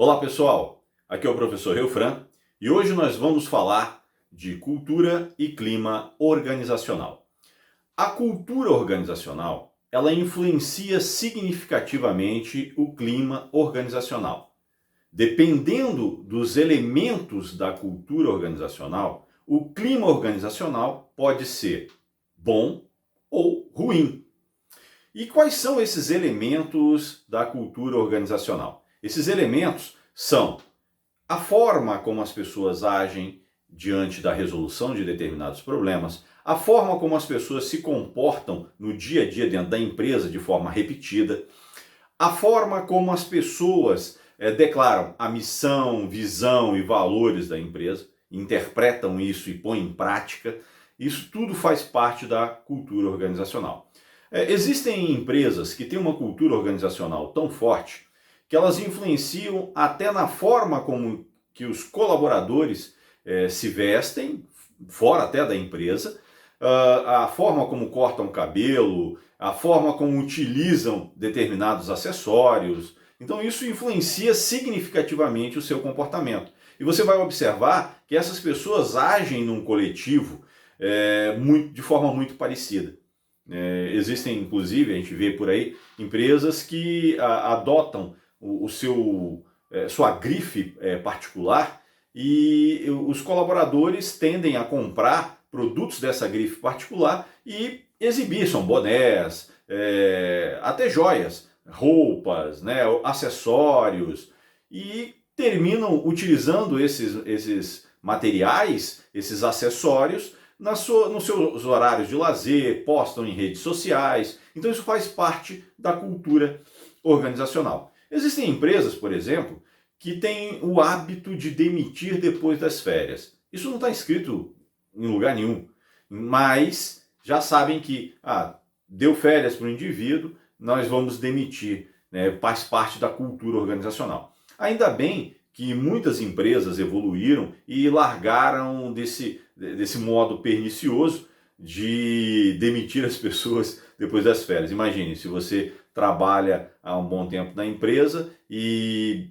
Olá pessoal, aqui é o professor Reufran e hoje nós vamos falar de cultura e clima organizacional. A cultura organizacional, ela influencia significativamente o clima organizacional. Dependendo dos elementos da cultura organizacional, o clima organizacional pode ser bom ou ruim. E quais são esses elementos da cultura organizacional? Esses elementos são a forma como as pessoas agem diante da resolução de determinados problemas, a forma como as pessoas se comportam no dia a dia dentro da empresa de forma repetida, a forma como as pessoas declaram a missão, visão e valores da empresa, interpretam isso e põem em prática. Isso tudo faz parte da cultura organizacional. Existem empresas que têm uma cultura organizacional tão forte que elas influenciam até na forma como que os colaboradores se vestem, fora até da empresa, a forma como cortam o cabelo, a forma como utilizam determinados acessórios. Então isso influencia significativamente o seu comportamento. E você vai observar que essas pessoas agem num coletivo de forma muito parecida. Existem, inclusive, a gente vê por aí, empresas que adotam sua grife particular e os colaboradores tendem a comprar produtos dessa grife particular e exibir, são bonés, até joias, roupas, né, acessórios, e terminam utilizando esses materiais, esses acessórios, nos seus horários de lazer, postam em redes sociais. Então isso faz parte da cultura organizacional. Existem empresas, por exemplo, que têm o hábito de demitir depois das férias. Isso não está escrito em lugar nenhum, mas já sabem que deu férias para o indivíduo, nós vamos demitir, né? Faz parte da cultura organizacional. Ainda bem que muitas empresas evoluíram e largaram desse modo pernicioso de demitir as pessoas depois das férias. Imagine, se você trabalha há um bom tempo na empresa e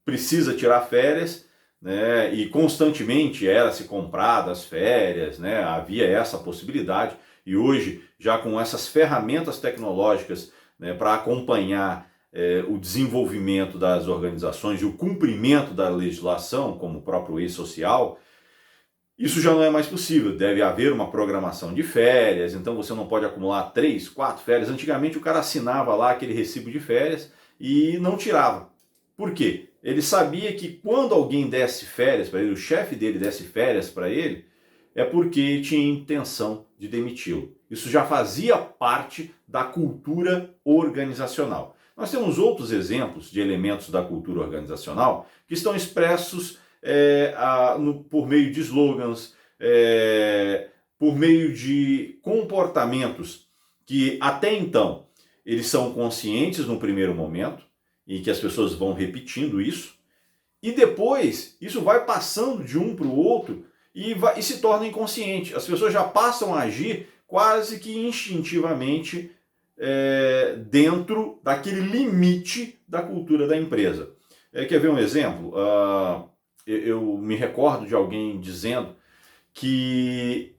precisa tirar férias, né, e constantemente era-se comprado as férias, né, havia essa possibilidade, e hoje, já com essas ferramentas tecnológicas, né, para acompanhar o desenvolvimento das organizações e o cumprimento da legislação, como o próprio e-social, isso já não é mais possível. Deve haver uma programação de férias, então você não pode acumular 3, 4 férias. Antigamente o cara assinava lá aquele recibo de férias e não tirava. Por quê? Ele sabia que quando alguém desse férias para ele, o chefe dele desse férias para ele, é porque tinha intenção de demiti-lo. Isso já fazia parte da cultura organizacional. Nós temos outros exemplos de elementos da cultura organizacional que estão expressos por meio de slogans, por meio de comportamentos que até então eles são conscientes no primeiro momento e que as pessoas vão repetindo isso, e depois isso vai passando de um para o outro e se torna inconsciente. As pessoas já passam a agir quase que instintivamente dentro daquele limite da cultura da empresa. Quer ver um exemplo? Eu me recordo de alguém dizendo que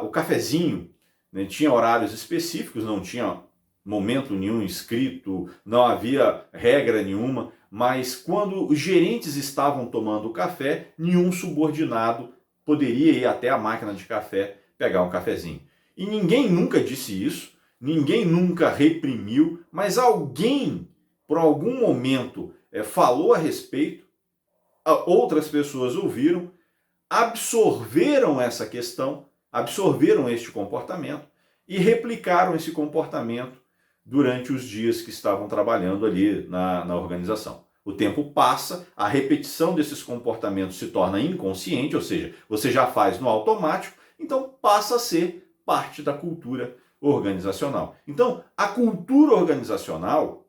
o cafezinho, né, tinha horários específicos, não tinha momento nenhum escrito, não havia regra nenhuma, mas quando os gerentes estavam tomando café, nenhum subordinado poderia ir até a máquina de café pegar um cafezinho. E ninguém nunca disse isso, ninguém nunca reprimiu, mas alguém, por algum momento, falou a respeito, outras pessoas ouviram, absorveram essa questão, absorveram este comportamento e replicaram esse comportamento durante os dias que estavam trabalhando ali na organização. O tempo passa, a repetição desses comportamentos se torna inconsciente, ou seja, você já faz no automático, então passa a ser parte da cultura organizacional. Então, a cultura organizacional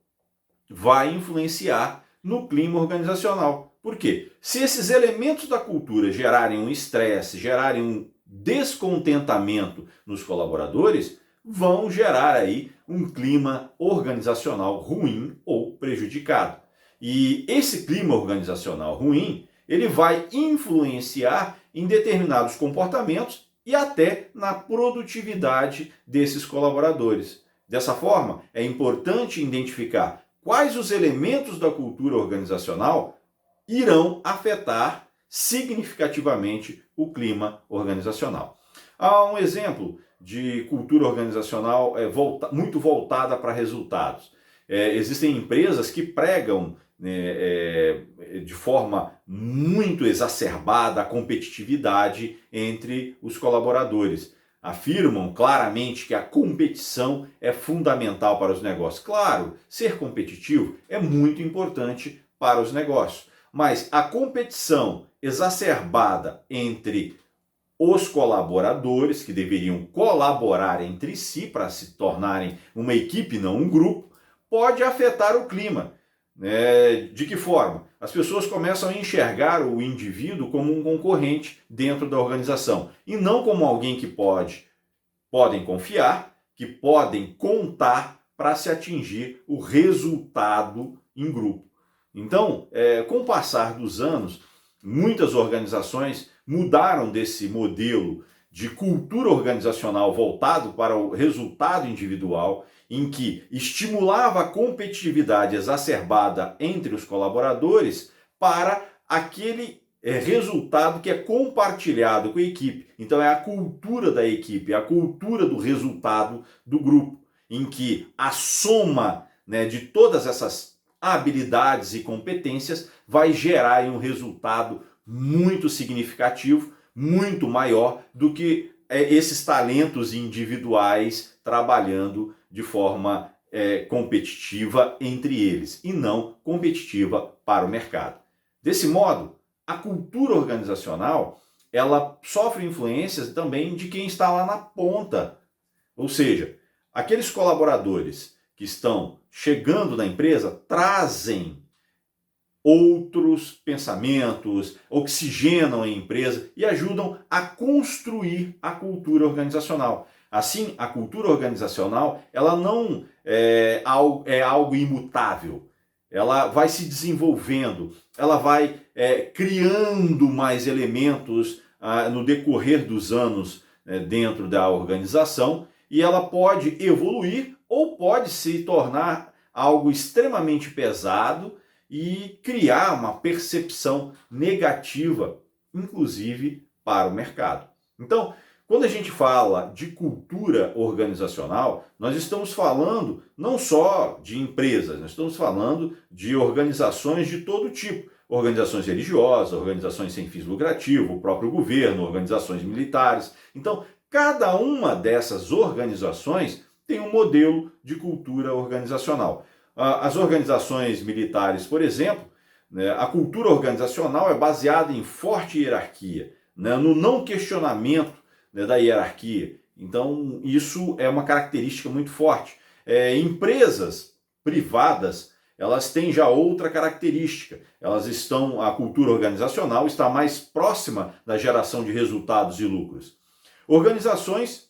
vai influenciar no clima organizacional. Por quê? Se esses elementos da cultura gerarem um estresse, gerarem um descontentamento nos colaboradores, vão gerar aí um clima organizacional ruim ou prejudicado. E esse clima organizacional ruim, ele vai influenciar em determinados comportamentos e até na produtividade desses colaboradores. Dessa forma, é importante identificar quais os elementos da cultura organizacional irão afetar significativamente o clima organizacional. Há um exemplo de cultura organizacional muito voltada para resultados. Existem empresas que pregam de forma muito exacerbada a competitividade entre os colaboradores. Afirmam claramente que a competição é fundamental para os negócios. Claro, ser competitivo é muito importante para os negócios, mas a competição exacerbada entre os colaboradores, que deveriam colaborar entre si para se tornarem uma equipe, não um grupo, pode afetar o clima. De que forma? As pessoas começam a enxergar o indivíduo como um concorrente dentro da organização e não como alguém que podem confiar, que podem contar para se atingir o resultado em grupo. Então, com o passar dos anos, muitas organizações mudaram desse modelo de cultura organizacional voltado para o resultado individual, em que estimulava a competitividade exacerbada entre os colaboradores, para aquele resultado que é compartilhado com a equipe. Então é a cultura da equipe, é a cultura do resultado do grupo, em que a soma de todas essas habilidades e competências vai gerar um resultado muito significativo, muito maior do que esses talentos individuais trabalhando de forma competitiva entre eles e não competitiva para o mercado. Desse modo, a cultura organizacional ela sofre influências também de quem está lá na ponta, ou seja, aqueles colaboradores que estão chegando na empresa trazem outros pensamentos, oxigenam a empresa e ajudam a construir a cultura organizacional. Assim, a cultura organizacional ela não é algo imutável. Ela vai se desenvolvendo, ela vai criando mais elementos no decorrer dos anos dentro da organização, e ela pode evoluir ou pode se tornar algo extremamente pesado e criar uma percepção negativa, inclusive para o mercado. Então, quando a gente fala de cultura organizacional, nós estamos falando não só de empresas, nós estamos falando de organizações de todo tipo. Organizações religiosas, organizações sem fins lucrativos, o próprio governo, organizações militares. Então, cada uma dessas organizações tem um modelo de cultura organizacional. As organizações militares, por exemplo, a cultura organizacional é baseada em forte hierarquia, no não questionamento da hierarquia. Então, isso é uma característica muito forte. Empresas privadas, elas têm já outra característica. A cultura organizacional está mais próxima da geração de resultados e lucros. Organizações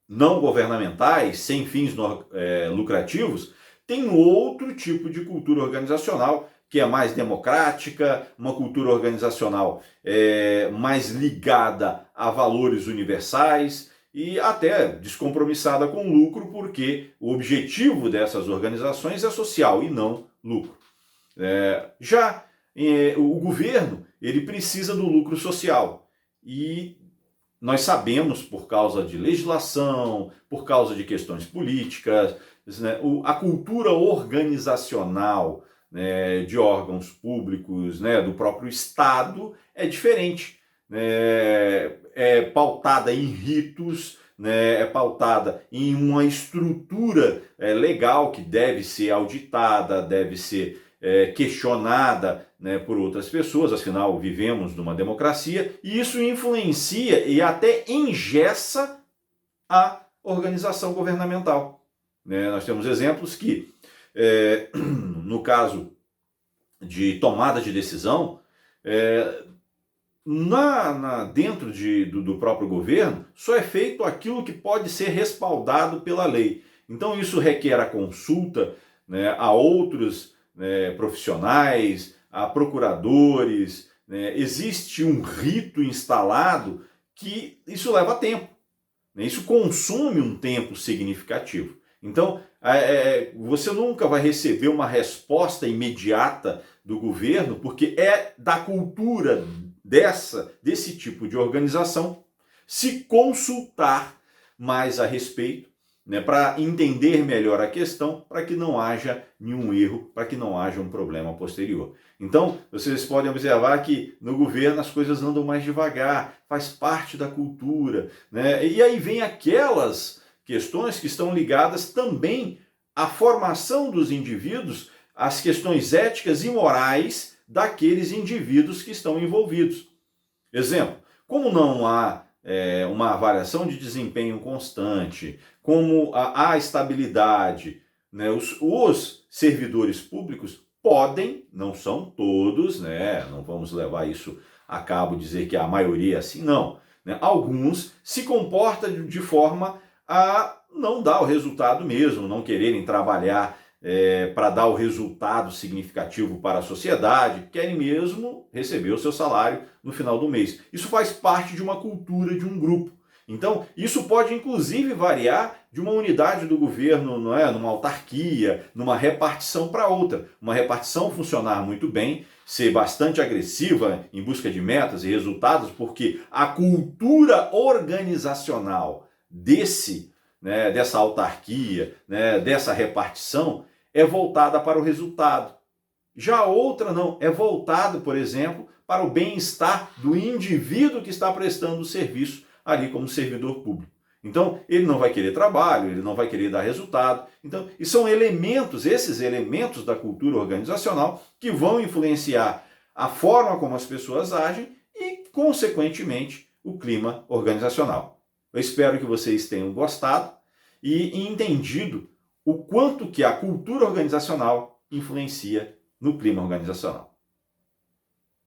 não governamentais, sem fins lucrativos, têm outro tipo de cultura organizacional, que é mais democrática, uma cultura organizacional mais ligada a valores universais e até descompromissada com lucro, porque o objetivo dessas organizações é social e não lucro. O governo ele precisa do lucro social e nós sabemos, por causa de legislação, por causa de questões políticas, a cultura organizacional de órgãos públicos, do próprio Estado, é diferente. É pautada em ritos, é pautada em uma estrutura legal que deve ser auditada, deve ser questionada por outras pessoas, afinal vivemos numa democracia, e isso influencia e até engessa a organização governamental. Nós temos exemplos que, no caso de tomada de decisão, dentro do próprio governo, só é feito aquilo que pode ser respaldado pela lei. Então isso requer a consulta a outros profissionais, a procuradores, né? Existe um rito instalado que isso leva tempo, né? Isso consome um tempo significativo. Então, você nunca vai receber uma resposta imediata do governo, porque é da cultura desse tipo de organização se consultar mais a respeito, né, para entender melhor a questão, para que não haja nenhum erro, para que não haja um problema posterior. Então, vocês podem observar que no governo as coisas andam mais devagar, faz parte da cultura, né? E aí vem aquelas questões que estão ligadas também à formação dos indivíduos, às questões éticas e morais daqueles indivíduos que estão envolvidos. Exemplo, como não há uma avaliação de desempenho constante, como há estabilidade, né? Os servidores públicos podem, não são todos, né? Não vamos levar isso a cabo, dizer que a maioria é assim, não, né? Alguns se comportam de forma a não dar o resultado mesmo, não quererem trabalhar para dar o resultado significativo para a sociedade, querem mesmo receber o seu salário no final do mês. Isso faz parte de uma cultura de um grupo. Então, isso pode inclusive variar de uma unidade do governo, não é? Numa autarquia, numa repartição para outra. Uma repartição funcionar muito bem, ser bastante agressiva em busca de metas e resultados, porque a cultura organizacional dessa autarquia, né, dessa repartição, é voltada para o resultado. Já a outra não, é voltado, por exemplo, para o bem-estar do indivíduo que está prestando o serviço ali como servidor público. Então, ele não vai querer trabalho, ele não vai querer dar resultado. Então, e são esses elementos da cultura organizacional que vão influenciar a forma como as pessoas agem e, consequentemente, o clima organizacional. Eu espero que vocês tenham gostado e entendido o quanto que a cultura organizacional influencia no clima organizacional.